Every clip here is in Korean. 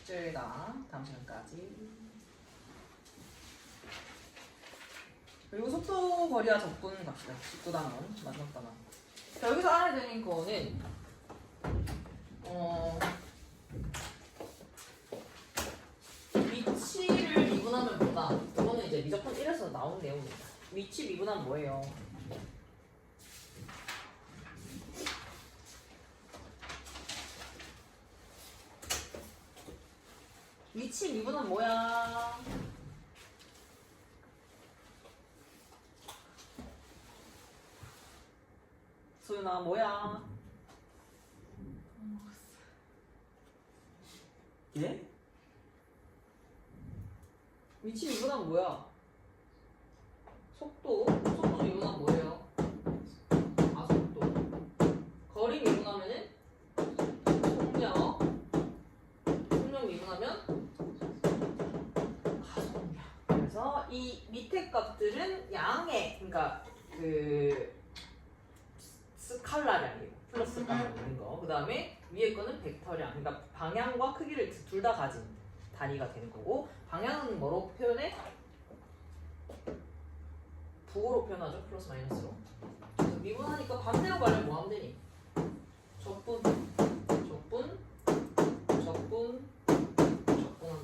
힘들다. 다음 시간까지. 그리고 속도, 거리와 적분 갑시다. 19단원, 마지막 단원. 자, 여기서 알아야 되는 거는 위치를 미분하면 뭐다? 이거는 이제 미적분 1에서 나온 내용입니다. 위치 미분하면 뭐예요? 위치 미분은 뭐야? 소윤아 뭐야? 예? 위치 미분은 뭐야? 속도 미분은 뭐예요? 가속도. 거리 미분하면은 속력 미분하면 가속력. 그래서 이 밑에 값들은 양의, 그러니까 그 스칼라량이고 플러스가 있는 거. 그 다음에 위에 거는 벡터량, 그러니까 방향과 크기를 둘 다 가진 단위가 되는 거고, 방향은 뭐로 표현해? 부호로 표현하죠. 플러스 마이너스로. 그래서 미분하니까 반대로 가려면 뭐 하면 되니? 적분 하면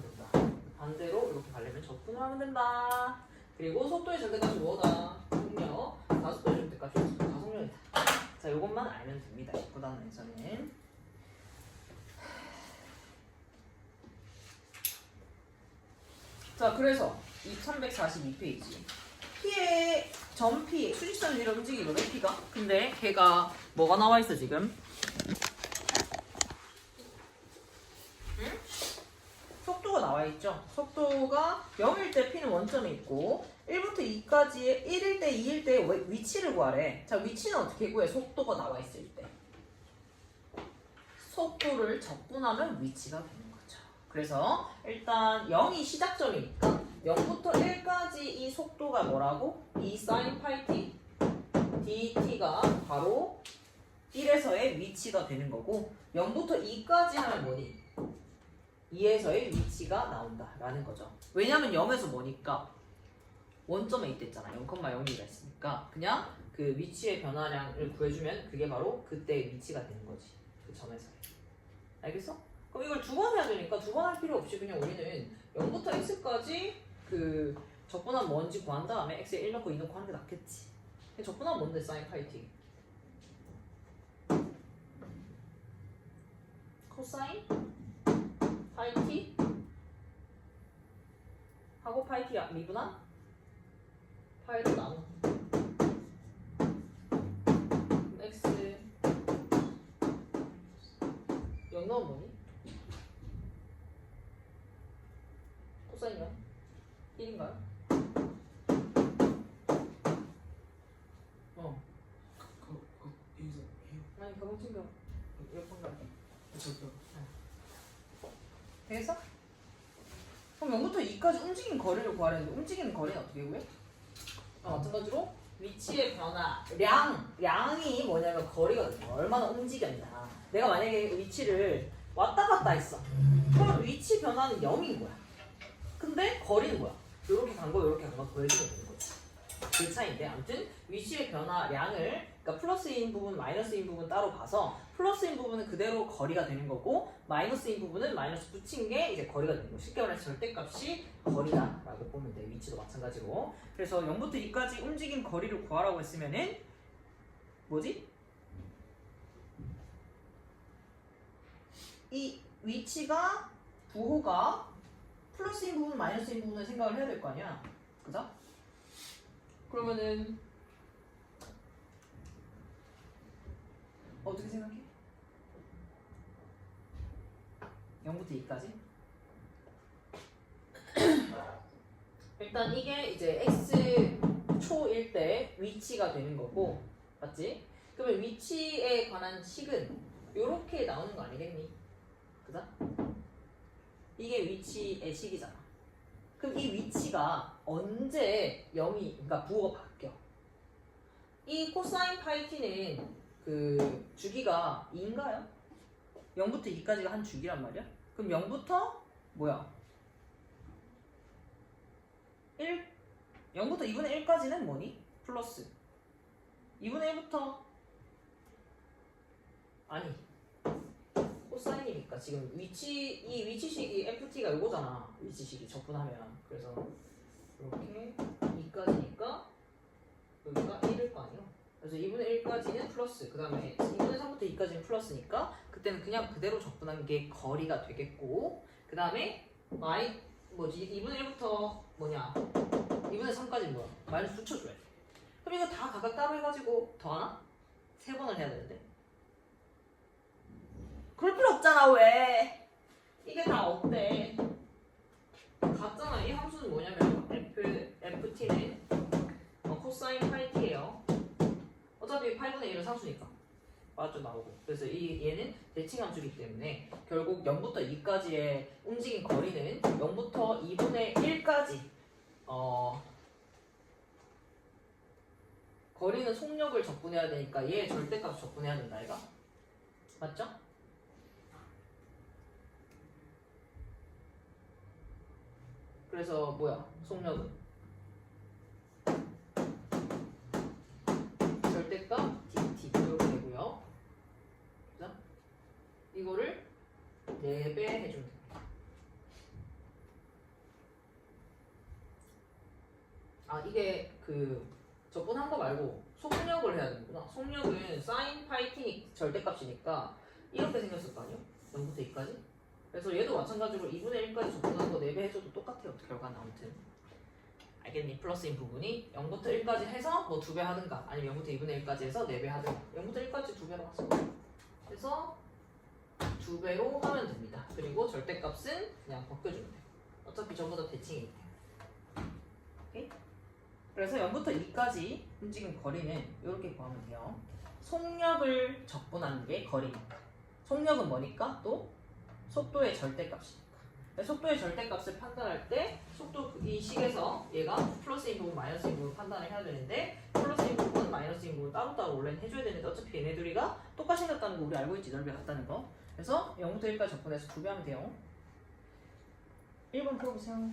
된다. 반대로 이렇게 가려면 적분을 하면 된다. 그리고 속도의 절대값이 뭐다? 속력. 가속도의 절대값이 가속력이다. 자, 이것만 알면 됩니다. 19단원에서는. 자, 그래서 2342페이지. P의 점 P, 수직선 위로 움직이거든, P가. 근데 걔가 뭐가 나와 있어, 지금? 응? 속도가 나와 있죠. 속도가 0일 때 P는 원점에 있고 1부터 2까지의 1일 때, 2일 때 위치를 구하래. 자, 위치는 어떻게 구해? 속도가 나와 있을 때. 속도를 적분하면 위치가 되는 거죠. 그래서 일단 0이 시작점이니까 0부터 1까지 이 속도가 뭐라고? 이 sin 파이 t dt가 바로 1에서의 위치가 되는 거고 0부터 2까지 하면 뭐니? 2에서의 위치가 나온다라는 거죠. 왜냐면 0에서 뭐니까 원점에 있댔잖아. 0,0이가 있으니까 그냥 그 위치의 변화량을 구해주면 그게 바로 그때의 위치가 되는 거지. 그 점에서. 알겠어? 그럼 이걸 두 번 해야 되니까 두 번 할 필요 없이 그냥 우리는 0부터 x까지 그 적분하면 뭔지 구한 다음에 x에 1 넣고 2 넣고 하는 게 낫겠지. 적분하면 뭔데? sin 파이 t. 코사인 파이 t 하고 파이 t 미분한 파이로 나눠. x 0 넣으면 뭐니? 코사인 0 1인가요? 여기서 해요? 아니 가방 챙겨. 몇 번 가게. 저기요. 되겠어? 그럼 0부터 2까지 움직인 거리를 구하려는데 움직이는 거리는 어떻게 구해? 마찬가지로 위치의 변화, 량이 뭐냐면 거리거든요. 얼마나 움직였냐. 내가 만약에 위치를 왔다 갔다 했어. 그럼 위치 변화는 0인 거야. 근데 거리는 뭐야? 요렇게 간 거, 요렇게 간 거 보여주면 되는 거지. 그 차이인데, 아무튼 위치의 변화량을, 그러니까 플러스인 부분, 마이너스인 부분 따로 봐서 플러스인 부분은 그대로 거리가 되는 거고 마이너스인 부분은 마이너스 붙인 게 이제 거리가 되는 거. 쉽게 말해서 절대값이 거리다라고 보면 돼. 위치도 마찬가지로. 그래서 0부터 2까지 움직인 거리를 구하라고 했으면은 뭐지? 이 위치가 부호가 플러스인 부분, 마이너스인 부분을 생각을 해야 될 거 아니야. 그죠? 그러면은 어떻게 생각해? 0부터 2까지? 일단 이게 이제 x 초일 때 위치가 되는 거고, 맞지? 그러면 위치에 관한 식은 요렇게 나오는 거 아니겠니? 그죠? 이게 위치의 식이잖아. 그럼 이 위치가 언제 0이, 그러니까 부호가 바뀌어? 이 코사인 파이 t는 그 주기가 2인가요? 0부터 2까지가 한 주기란 말이야? 그럼 0부터 뭐야? 0부터 2분의 1까지는 뭐니? 플러스 2분의 1부터 아니 코사인이니까 지금 이 위치식이 ft가 이거잖아. 위치식이 적분하면. 그래서 이렇게 2까지니까 여기가 1일 거 아니에요. 그래서 2분의 1까지는 플러스, 그 다음에 2분의 3부터 2까지는 플러스니까 그때는 그냥 그대로 적분한 게 거리가 되겠고, 그 다음에 뭐지? 2분의 1부터 뭐냐? 2분의 3까지는 뭐야? 마이너스 붙여줘야 돼. 그럼 이거 다 각각 따로 해가지고 더하나? 3번을 해야 되는데. 그럴 필요 없잖아. 왜? 이게 다 없대. 같잖아. 이 함수는 뭐냐면 ft는 코사인 파이 t예요. 어차피 8분의 1은 상수니까 맞죠? 나오고. 그래서 얘는 대칭 함수이기 때문에 결국 0부터 2까지의 움직인 거리는 0부터 2분의 1까지 거리는 속력을 적분해야 되니까 얘의 절대값 적분해야 된다. 얘가 맞죠? 그래서 뭐야? 속력은 절대값 dt 이렇게 되고요. 그죠? 이거를 4배 해주면 됩니다. 아, 이게 그 적분한 거 말고 속력을 해야 되는구나. 속력은 sin 파이 t 절대값이니까 이렇게 생겼을 거 아니에요? 0부터 2까지. 그래서 얘도 마찬가지로 2분의 1까지 적분한 거 4배 해줘도 똑같아요. 결과는 아무튼. 알겠니? 플러스인 부분이 0부터 1까지 해서 뭐 2배 하든가 아니면 0부터 2분의 1까지 해서 4배 하든가. 0부터 1까지 2배로 하죠. 그래서 2배로 하면 됩니다. 그리고 절대값은 그냥 벗겨주면 돼요. 어차피 전부 다 대칭이니까. 오케이? 그래서 0부터 2까지 움직임 거리는 이렇게 구하면 돼요. 속력을 적분하는 게 거리니까. 속력은 뭐니까? 또 속도의 절대값이니까. 속도의 절대값을 판단할 때 속도 이 식에서 얘가 플러스인 부분, 마이너스인 부분 판단을 해야 되는데 플러스인 부분, 마이너스인 부분 따로따로 원래는 해줘야 되는데 어차피 얘네들이가 똑같이 생겼다는 거 우리 알고 있지? 넓이가 같다는 거. 그래서 0부터 1까지 적분해서 2배 하면 돼요. 1번 풀어보세요.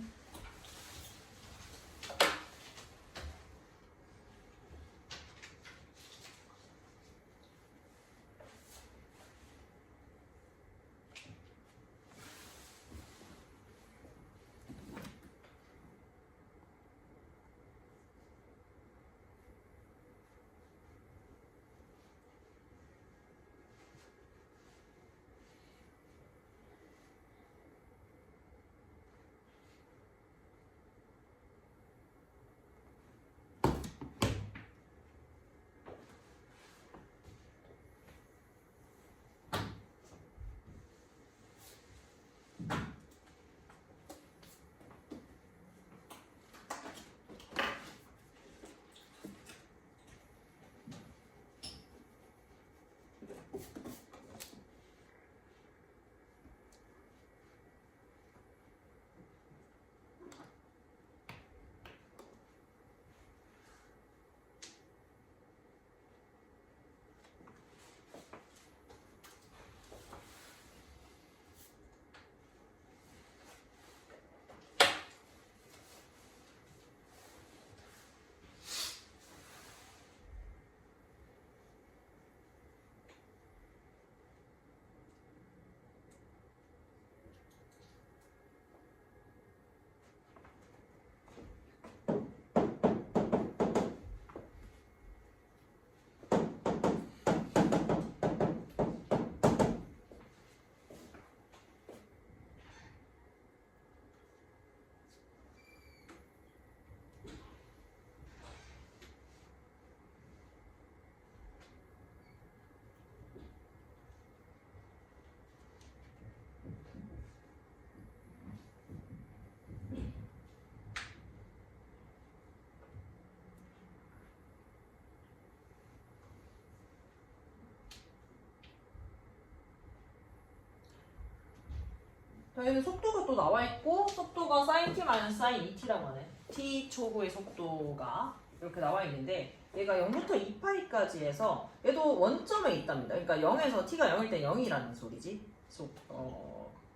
여기 속도가 또 나와 있고 속도가 sin t 마이너스 sin 2t라고 하네. t 초고의 속도가 이렇게 나와 있는데 얘가 0부터 2파이까지 해서 얘도 원점에 있답니다. 그러니까 0에서 t가 0일 때 0이라는 소리지.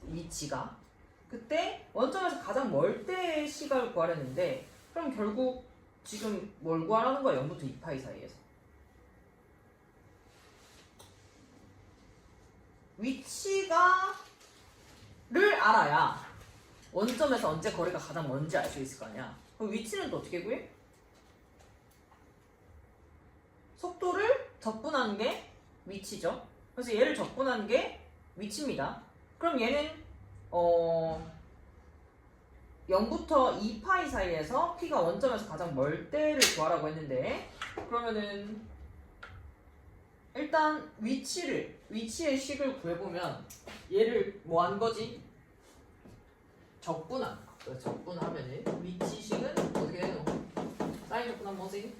위치가. 그때 원점에서 가장 멀 때의 시각을 구하려는데 그럼 결국 지금 뭘 구하라는 거야? 0부터 2파이 사이에서. 위치가를 알아야 원점에서 언제 거리가 가장 먼지 알 수 있을 거 아니야. 그럼 위치는 또 어떻게 구해? 속도를 적분하는 게 위치죠. 그래서 얘를 적분하는 게 위치입니다. 그럼 얘는 0부터 2파이 사이에서 P가 원점에서 가장 멀 때를 구하라고 했는데 그러면은 일단 위치의 식을 구해보면 얘를 뭐 한 거지? 적분한 거. 그래서 적분하면은 위치식은 어떻게 되는 거? 사인 적분하면 뭐지?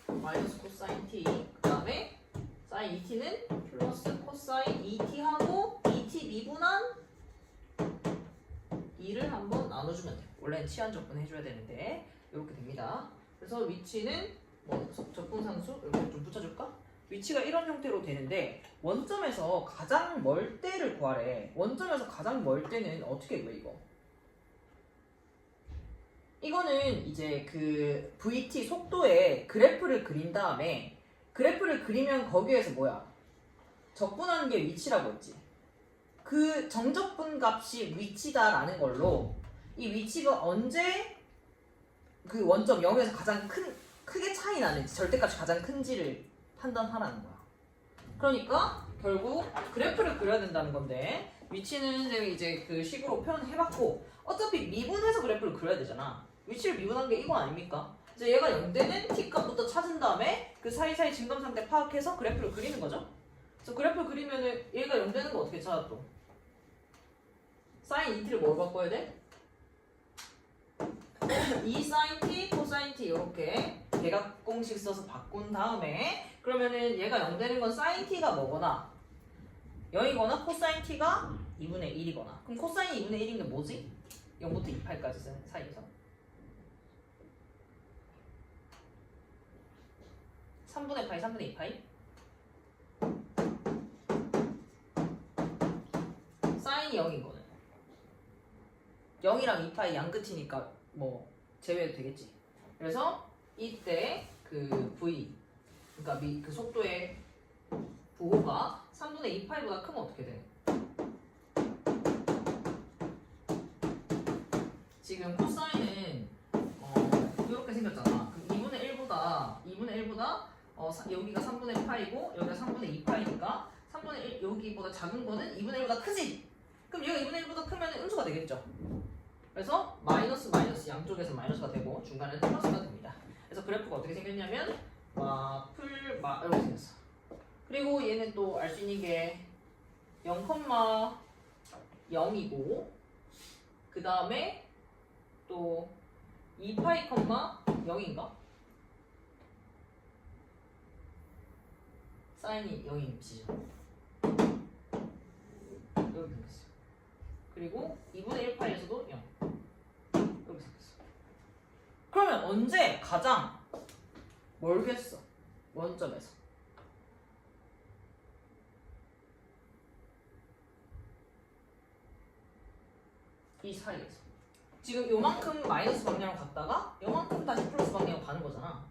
마이너스 코사인 t 그 다음에 사인 2t는 플러스 코사인 2t 하고 2t 미분한 2를 한번 나눠주면 돼. 원래는 치환 적분 해줘야 되는데 이렇게 됩니다. 그래서 위치는 뭐 적분상수 이렇게 좀 붙여줄까? 위치가 이런 형태로 되는데 원점에서 가장 멀 때를 구하래. 원점에서 가장 멀 때는 어떻게 구해 이거? 이거는 이제 그 VT 속도의 그래프를 그린 다음에 그래프를 그리면 거기에서 뭐야? 적분하는 게 위치라고 했지. 그 정적분 값이 위치다라는 걸로 이 위치가 언제 그 원점 0에서 가장 크게 차이 나는지 절대값이 가장 큰지를 판단하라는 거야. 그러니까 결국 그래프를 그려야 된다는 건데 위치는 이제 그 식으로 표현해봤고 어차피 미분해서 그래프를 그려야 되잖아. 위치를 미분한 게 이거 아닙니까? 이제 얘가 0되는 t값부터 찾은 다음에 그 사이사이 증감 상태 파악해서 그래프를 그리는 거죠. 그래서 그래프를 그리면은 얘가 0되는 거 어떻게 찾아 또? 사인 2t를 뭘 바꿔야 돼? 2 sin t, 코사인 t 이렇게 대각 공식 써서 바꾼 다음에 그러면은 얘가 0 되는 건 sin t가 뭐거나 0이거나 코사인 t가 2분의 1이거나 그럼 코사인이 2분의 1인 게 뭐지? 0부터 2파이까지 사이에서 3분의 파이, 3분의 2파이? 사인이 0인 거는 0이랑 2파이 양끝이니까 뭐 제외도 되겠지. 그래서 이때 그 V 그러니까 그 속도의 부호가 3분의 2파이보다 크면 어떻게 돼? 지금 코사인은 이렇게 생겼잖아. 그럼 2분의 1보다 여기가 3분의 파이고 여기가 3분의 2파이니까 3분의 1 여기보다 작은 거는 2분의 1보다 크지? 그럼 얘가 2분의 1보다 크면 음수가 되겠죠? 그래서 마이너스 양쪽에서 마이너스가 되고 중간에는 플러스가 됩니다. 그래서 그래프가 어떻게 생겼냐면 이렇게 생겼어. 그리고 얘는 또 알 수 있는 게 0,0이고 그 다음에 또 2파이, 0인가? 사인이 0인 위치죠. 이렇게 생겼어요. 그리고 2분의 1파이에서도 0 이렇게 생겼어. 그러면 언제 가장 멀겠어? 원점에서 이 사이에서 지금 요만큼 마이너스 방향으로 갔다가 요만큼 다시 플러스 방향으로 가는 거잖아.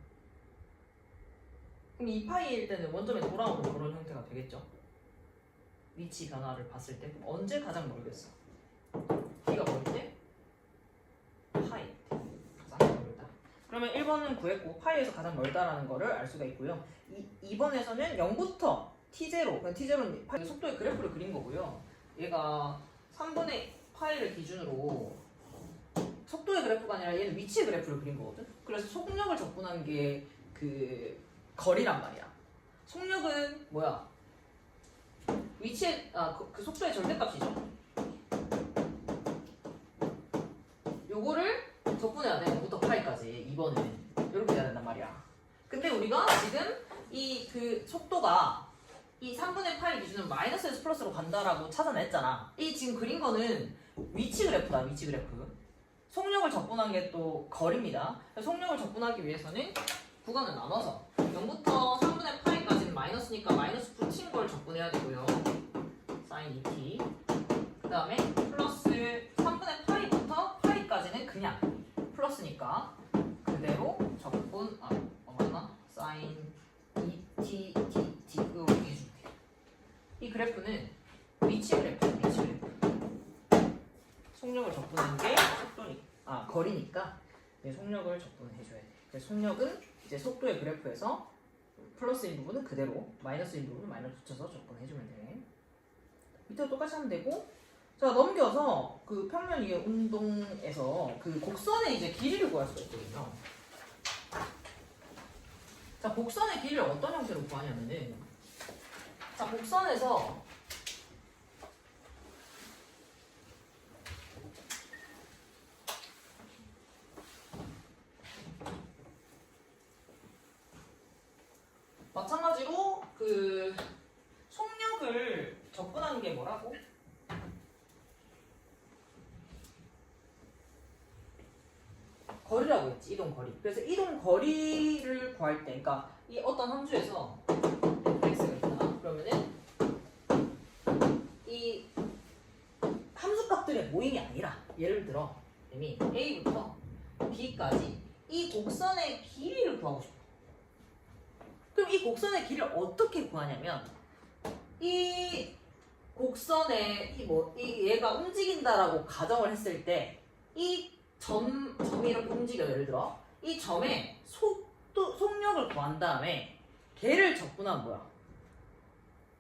그럼 2파이일 때는 원점에 돌아오는 그런 형태가 되겠죠. 위치 변화를 봤을 때 언제 가장 멀겠어? B가 멀 때? 파이 가장 멀다. 그러면 1번은 구했고 파이에서 가장 멀다라는 거를 알 수가 있고요. 2번에서는 0부터 T0, T0는 파이 속도의 그래프를 그린 거고요. 얘가 3분의 파이를 기준으로 속도의 그래프가 아니라 얘는 위치의 그래프를 그린 거거든. 그래서 속력을 적분한 게 그 거리란 말이야. 속력은 뭐야? 위치의 그 속도의 절대값이죠. 요거를 적분해야 돼. 0부터 파이까지 2번은 이렇게 돼야 된단 말이야. 근데 우리가 지금 이 그 속도가 이 3분의 파이 기준으로 마이너스에서 플러스로 간다라고 찾아냈잖아. 이 지금 그린 거는 위치 그래프다. 위치 그래프. 속력을 적분한 게 또 거리입니다. 속력을 적분하기 위해서는 구간을 나눠서 0부터 3분의 파이까지는 마이너스니까 마이너스 붙인 걸 적분해야 되고요. sin 2t 그 다음에 그냥 플러스니까 그대로 적분 맞나? 사인 ET, DT 이렇게 해주면 돼요. 이 그래프는 위치 그래프. 속력을 적분하는 게 거리니까 속력을 적분을 해줘야 돼. 그래서 속력은 이제 속도의 그래프에서 플러스인 부분은 그대로, 마이너스인 부분은 마이너스 붙여서 적분해주면 돼. 밑에도 똑같이 하면 되고, 자 넘겨서 그 평면 위의 운동에서 그 곡선의 이제 길이를 구할 수가 있거든요. 자 곡선의 길이를 어떤 형태로 구하냐면은, 자 곡선에서 마찬가지로 그 속력을 적분하는 게 뭐라고? 거리라고 했지, 이동 거리. 그래서 이동 거리를 구할 때, 그러니까 이 어떤 함수에서 x가 있잖아. 그러면은 이 함수 값들의 모임이 아니라, 예를 들어 이미 a부터 b까지 이 곡선의 길이를 구하고 싶어. 그럼 이 곡선의 길이를 어떻게 구하냐면, 이 곡선에 이 얘가 움직인다라고 가정을 했을 때 이 점이 이렇게 움직여. 예를 들어 이 점의 속력을 구한 다음에 걔를 적분하면 뭐야?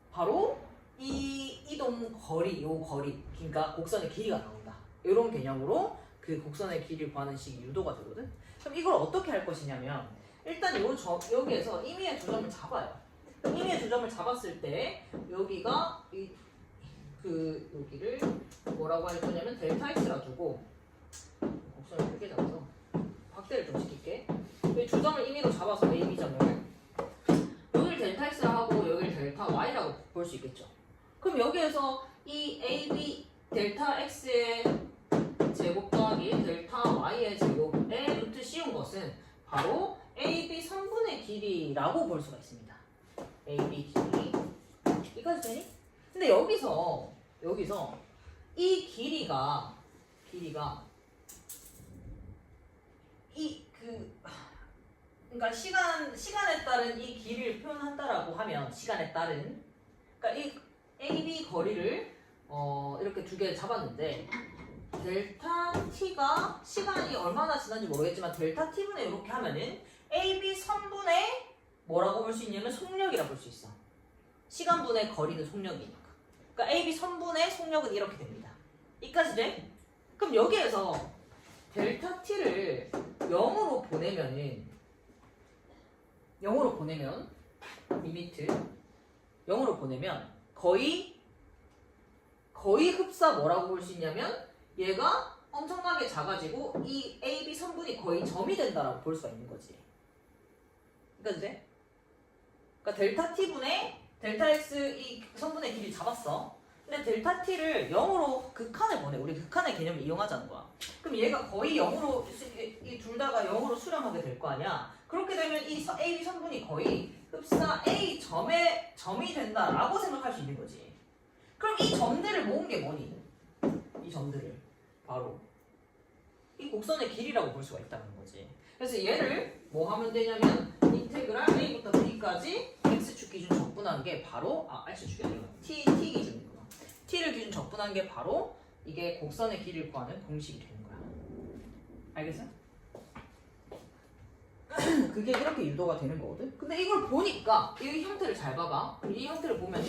바로 이 이동 거리, 요 거리, 그러니까 곡선의 길이가 나온다. 이런 개념으로 그 곡선의 길이를 구하는 식이 유도가 되거든. 그럼 이걸 어떻게 할 것이냐면, 일단 여기에서 임의의 두 점을 잡아요. 임의의 두 점을 잡았을 때 여기가 여기를 뭐라고 할 거냐면 델타 x라 두고, 곡선을 크게 잡아서 확대를 좀 시킬게. 이 두 점을 임의로 잡아서 a, b 점을 여기를 델타 x라 하고 여기를 델타 y라고 볼 수 있겠죠. 그럼 여기에서 이 a, b 델타 x의 제곱 더하기 델타 y의 제곱에 루트 씌운 것은 바로 AB 3분의 길이라고 볼 수가 있습니다. AB 길이. 이까지 되니? 근데 여기서 이 길이가 그러니까 시간에 따른 이 길이를 표현한다라고 하면, 시간에 따른, 그러니까 이 AB 거리를 이렇게 두 개 잡았는데, 델타 t가 시간이 얼마나 지난지 모르겠지만 델타 t분의 이렇게 하면은 AB 3분의 뭐라고 볼 수 있냐면 속력이라고 볼 수 있어. 시간분의 거리는 속력이니까. 그러니까 AB 3분의 속력은 이렇게 됩니다. 이까지 돼? 그럼 여기에서 델타 t를 0으로 보내면 리미트 0으로 보내면 거의 흡사 뭐라고 볼 수 있냐면, 얘가 엄청나게 작아지고 이 AB 선분이 거의 점이 된다라고 볼 수가 있는 거지. 그러니까 이제 델타 t분의 델타 x 이 선분의 길이 잡았어. 근데 델타 t를 0으로 극한을 보내. 우리 극한의 개념을 이용하자는 거야. 그럼 얘가 거의 0으로, 이 둘 다가 0으로 수렴하게 될 거 아니야. 그렇게 되면 이 AB 선분이 거의 흡사 A 점이 된다라고 생각할 수 있는 거지. 그럼 이 점들을 모은 게 뭐니? 이 점들을 바로 이 곡선의 길이라고 볼 수가 있다는 거지. 그래서 얘를 뭐 하면 되냐면, 인테그랄 A부터 B까지 X축 기준 적분한 게 바로 X축이 아니라 T 기준이구나. T를 기준 적분한 게 바로 이게 곡선의 길이를 구하는 공식이 되는 거야. 알겠어? 그게 이렇게 유도가 되는 거거든. 근데 이걸 보니까 이 형태를 잘 봐봐. 이 형태를 보면은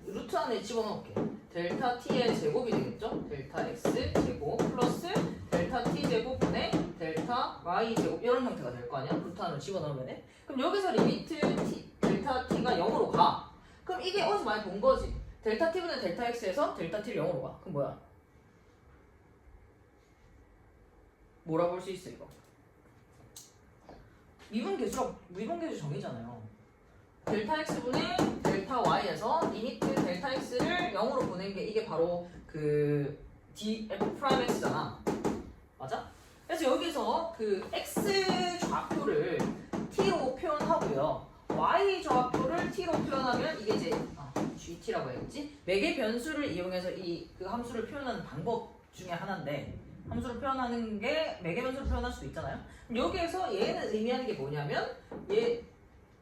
루트 안에 집어넣을게. 델타 t의 제곱이 되겠죠? 델타 x 제곱 플러스 델타 t 제곱분의 델타 y 제곱, 이런 형태가 될 거 아니야? 루트 안으로 집어넣으면. 그럼 여기서 리미트 델타 t가 0으로 가. 그럼 이게 어디서 많이 본 거지? 델타 t분의 델타 x에서 델타 t를 0으로 가. 그럼 뭐야? 뭐라 볼 수 있어 이거? 미분계수 정의잖아요. 델타 x분의 델타 y에서 리미트 델타 x를 0으로 보낸 게 이게 바로 그 df'x잖아. 맞아? 그래서 여기서 그 x 좌표를 t로 표현하고요. y 좌표를 t로 표현하면 이게 이제 gt라고 해야겠지? 매개 변수를 이용해서 그 함수를 표현하는 방법 중에 하나인데, 함수로 표현하는 게 매개변수로 표현할 수도 있잖아요. 여기에서 얘는 의미하는 게 뭐냐면 얘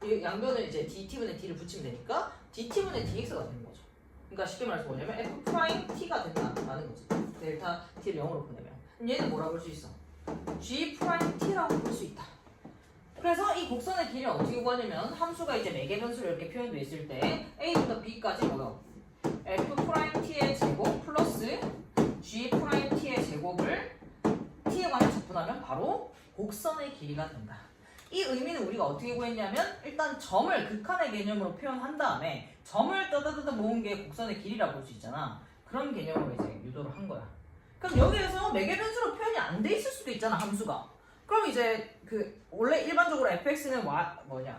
양변을 이제 dt분의 d를 붙이면 되니까 dt분의 dx가 되는 거죠. 그러니까 쉽게 말해서 뭐냐면 f't가 된다는 거지. 델타 t를 0으로 보내면 얘는 뭐라고 볼 수 있어? g't라고 볼 수 있다. 그래서 이 곡선의 길이를 어떻게 구하냐면 함수가 이제 매개변수로 이렇게 표현되어 있을 때 a부터 b까지 뭐요? f't의 제곱 플러스 g't의 제곱을 t에 관해 적분하면 바로 곡선의 길이가 된다. 이 의미는 우리가 어떻게 구했냐면 일단 점을 극한의 개념으로 표현한 다음에 점을 따다다다 모은 게 곡선의 길이라고 볼 수 있잖아. 그런 개념으로 이제 유도를 한 거야. 그럼 여기에서 매개변수로 표현이 안 돼 있을 수도 있잖아, 함수가. 그럼 이제 그 원래 일반적으로 fx는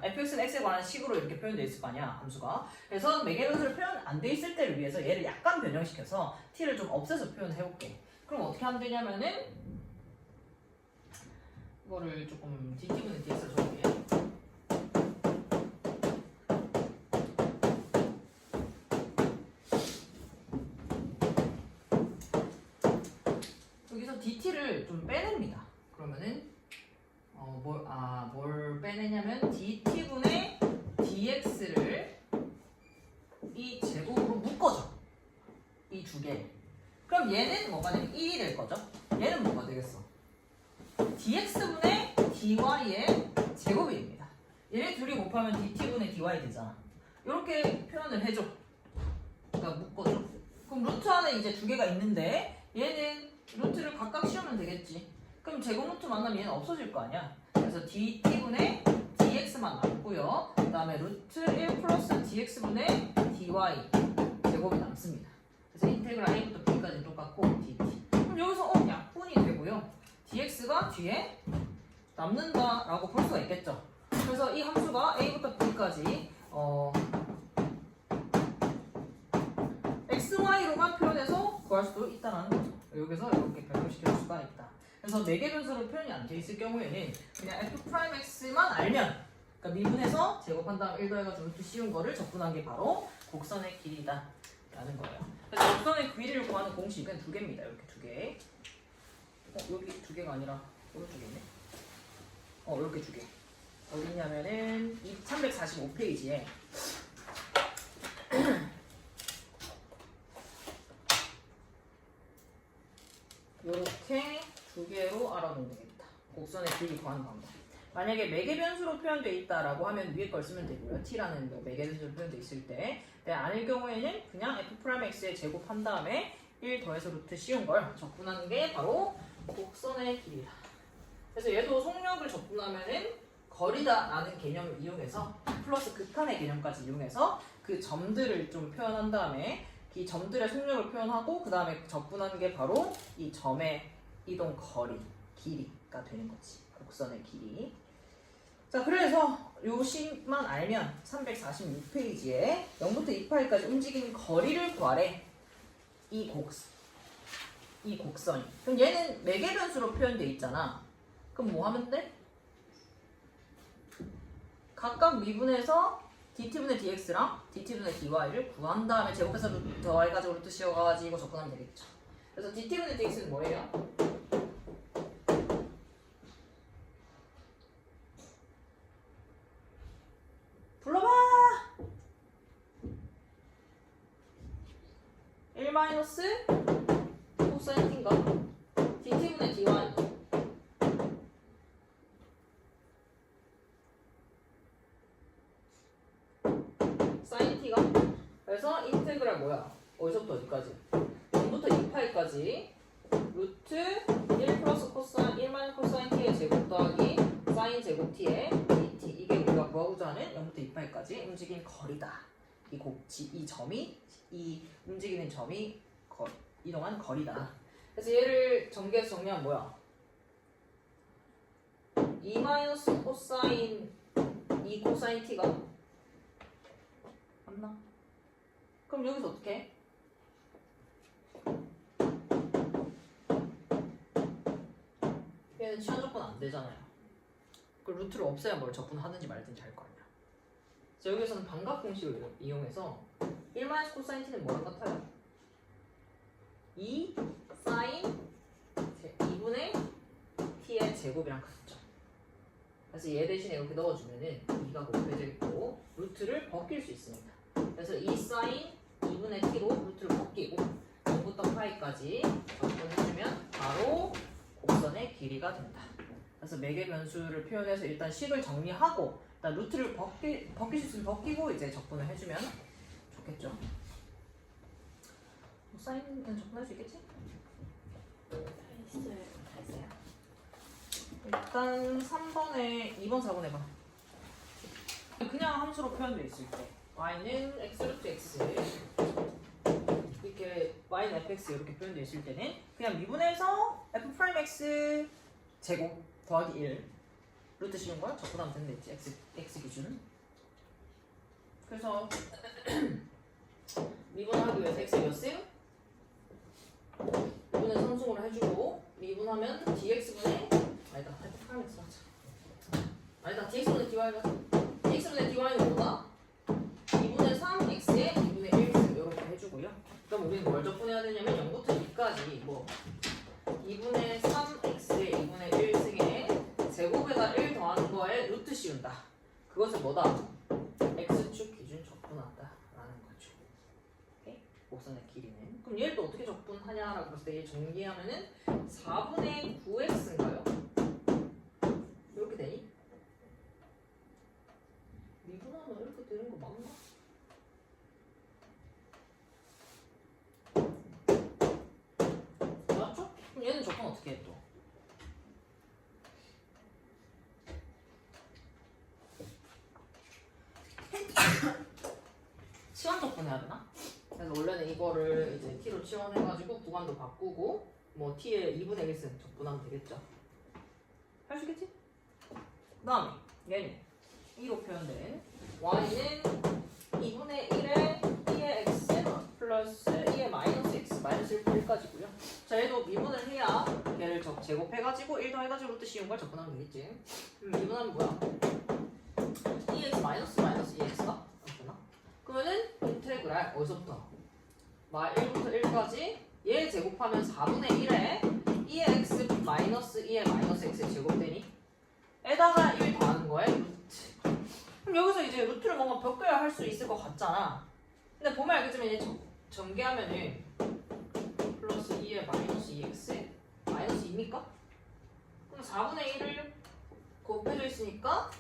fx는 x에 관한 식으로 이렇게 표현되어 있을 거 아니야, 함수가. 그래서 매개변수로 표현 안 돼 있을 때를 위해서 얘를 약간 변형시켜서 t를 좀 없애서 표현을 해볼게. 그럼 어떻게 하면 되냐면은 이거를 조금 dt분의 dx로 적을게요. 여기서 dt를 좀 빼냅니다. 그러면은 뭘 빼내냐면 dt분의 dx를 이 제곱으로 묶어줘. 이 두 개. 그럼 얘는 뭐가 되면 1이 될 거죠? 얘는 뭐가 되겠어? dx분의 dy의 제곱이 됩니다. 얘네 둘이 곱하면 dt분의 dy 되잖아. 이렇게 표현을 해줘. 그러니까 묶어줘. 그럼 루트 안에 이제 두 개가 있는데 얘는 루트를 각각 씌우면 되겠지. 그럼 제곱 루트 만나면 얘는 없어질 거 아니야. 그래서 dt분의 dx만 남고요. 그 다음에 루트 1 플러스 dx분의 dy 제곱이 남습니다. 그래서 인테그랄 a부터 b까지 똑같고 dt. 그럼 여기서 약분이 되고요. dx가 뒤에 남는다라고 볼 수가 있겠죠. 그래서 이 함수가 a부터 b까지 xy로만 표현해서 구할 수도 있다는 거죠. 여기서 이렇게 변형시킬 수가 있다. 그래서 매개변수로 표현이 안 돼 있을 경우에는 그냥 f'x만 알면, 그러니까 미분해서 제곱한 다음 1 더해가지고 루트 씌운 거를 적분한 게 바로 곡선의 길이다 라는 거예요. 그래서 곡선의 길이를 구하는 공식은 두 개입니다. 이렇게 두 개. 여기 두 개가 아니라 오른쪽에 있네. 이렇게 두 개. 어디 있냐면은 345페이지에 이렇게 두 개로 알아놓으면 되겠다. 곡선의 길이 구하는 방법. 만약에 매개변수로 표현되어 있다라고 하면 위에 걸 쓰면 되고요. t라는 매개변수로 표현되어 있을 때. 아닐 경우에는 그냥 f'x에 제곱한 다음에 1 더해서 루트 씌운 걸 적분하는 게 바로 곡선의 길이다. 그래서 얘도 속력을 적분하면은 거리다라는 개념을 이용해서 플러스 극한의 개념까지 이용해서 그 점들을 좀 표현한 다음에 이 점들의 속력을 표현하고 그 다음에 적분하는 게 바로 이 점의 이동 거리, 길이가 되는 거지. 곡선의 길이. 자, 그래서 요 식만 알면 346페이지에 0부터 2파이까지 움직이는 거리를 구하래. 이 곡선이. 그럼 얘는 매개변수로 표현돼 있잖아. 그럼 뭐 하면 돼? 각각 미분해서 dt분의 dx랑 dt분의 dy를 구한 다음에 제곱해서 루트 더해가지고 루트 씌워가지고 적분하면 되겠죠. 그래서 dt분의 dx는 뭐예요? 불러봐! 1 마이너스 코사인 t인가? dt분의 dy 사인 t가. 그래서 인테그랄 뭐야? 어디서부터 어디까지? 0부터 2파이까지 루트 1 플러스 코사인 1 마이너스 코사인 t의 제곱 더하기 사인 제곱 t의 dt. 이게 우리가 구하고자 하는 0부터 2파이까지 움직인 거리다. 이 점이, 이 움직이는 점이 이동한 거리다. 그래서 얘를 전개해서 정리하면 뭐야? 2 마이너스 코사인 2 코사인 t가 맞나? 그럼 여기서 어떻게 해? 얘는 시한 적분 안 되잖아요. 그 루트를 없애야 뭘 적분하든지 말든지 할 거 아니야. 그래서 여기서는 반각 공식을 이용해서 1 마이너스 코사인 t는 뭐랑 같아요? 2 사인 제곱이랑 같죠. 그래서 얘 대신에 이렇게 넣어주면은 2가 곱해져 있고 루트를 벗길 수 있습니다. 그래서 이 사인 2분의 t로 루트를 벗기고 0부터 파이까지 접근해주면 바로 곡선의 길이가 된다. 그래서 매개 변수를 표현해서 일단 식을 정리하고 일단 루트를 벗길 수 있으면 벗기고 이제 접근을 해주면 좋겠죠. 사인은 접근할 수 있겠지? 다 했어요. 됐어요. 일단 3번에 2번 4번 해봐. 그냥 함수로 표현되어 있을 때 y는 x 루트 x 이렇게 y는 fx 이렇게 표현되어 있을 때는 그냥 미분해서 f 프라임 x 제곱 더하기 1 루트 씌운 걸 접근하면 되는 데 있지. x 기준. 그래서 미분하기 위해서 x 몇 셈? 미분을 상승으로 해주고 미분하면 dx분의 아니다 f 프라임 x 맞아. 아니다 dx분의 dy가 dx분의 dy는 뭐다? 2분의 3x에 2분의 1 이렇게 해주고요. 그럼 우리는 뭘 접근해야 되냐면 0부터 2까지 뭐 2분의 3x에 2분의 1승에 제곱에다 1 더하는 거에 루트 씌운다. 그것을 뭐다? x축 기준 접근한다 라는 거죠. 오케이? 곡선의 길이는. 그럼 얘를 또 어떻게 접근하냐라고 했을 때 얘 정리하면은 4분의 9x인가요? 이렇게 되니? 미분하면 이렇게 되는 거 맞나? 맞죠? 그럼 얘는 접근 어떻게 해 또? 치환 접근해야 되나? 그래서 원래는 이거를 이제 t로 치환해가지고 구간도 바꾸고 뭐 t에 2분의 1승 접근하면 되겠죠? 할 수 있겠지? 그 다음에 얘는 2로 표현된 y는 2분의 1에 2의 x 플러스 2의 마이너스 x 마이너스 1까지고요. 자 얘도 미분을 해야 얘를 제곱해가지고 1 더해가지고 루트 씌운 걸 접근하면 되겠지. 미분하면 뭐야? 2x 마이너스 2x가 맞나? 그러면은 인테그랄 어디서부터? 1부터 1까지 얘 제곱하면 4분의 1에 2의 x 마이너스 2의 마이너스 x 제곱되니 에다가 1 더하는 거에 루트. 그럼 여기서 이제 루트를 뭔가 벗겨야 할 수 있을 것 같잖아. 근데 보면 알겠지만 이제 전개하면은 플러스 2의 마이너스 2x 마이너스 2입니까? 그럼 4분의 1을 곱해져 있으니까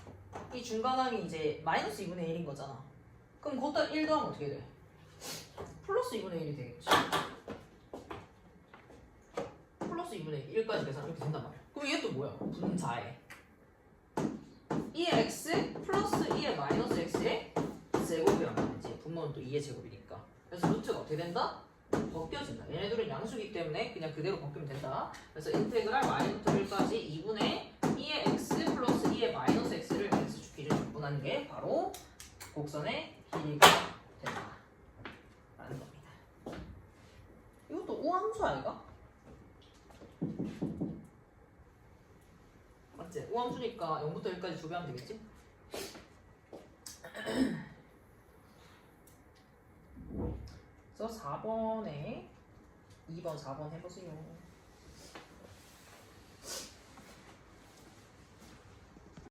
이 중간항이 이제 마이너스 2분의 1인 거잖아. 그럼 거기다 1 더하면 어떻게 돼? 플러스 2분의 1이 되겠지. 플러스 2분의 1까지 계산 이렇게 된단 말이야. 그럼 이게 또 뭐야? 분자에 2의 x 플러스 2의 마이너스 x의 제곱이란 말이지. 분모는 또 2의 제곱이니까. 그래서 루트가 어떻게 된다? 벗겨진다. 얘네들은 양수기 때문에 그냥 그대로 벗기면 된다. 그래서 인테그랄 y부터 1까지 2분의 2의 x 플러스 2의 마이너스 x를 x축 기준 접근하는 게 바로 곡선의 길이가 된다 라는 겁니다. 이것도 우함수 아이가? 맞지? 우함수니까 0부터 1까지 조배하면 되겠지? 그래서 4번에 2번, 4번 해보세요.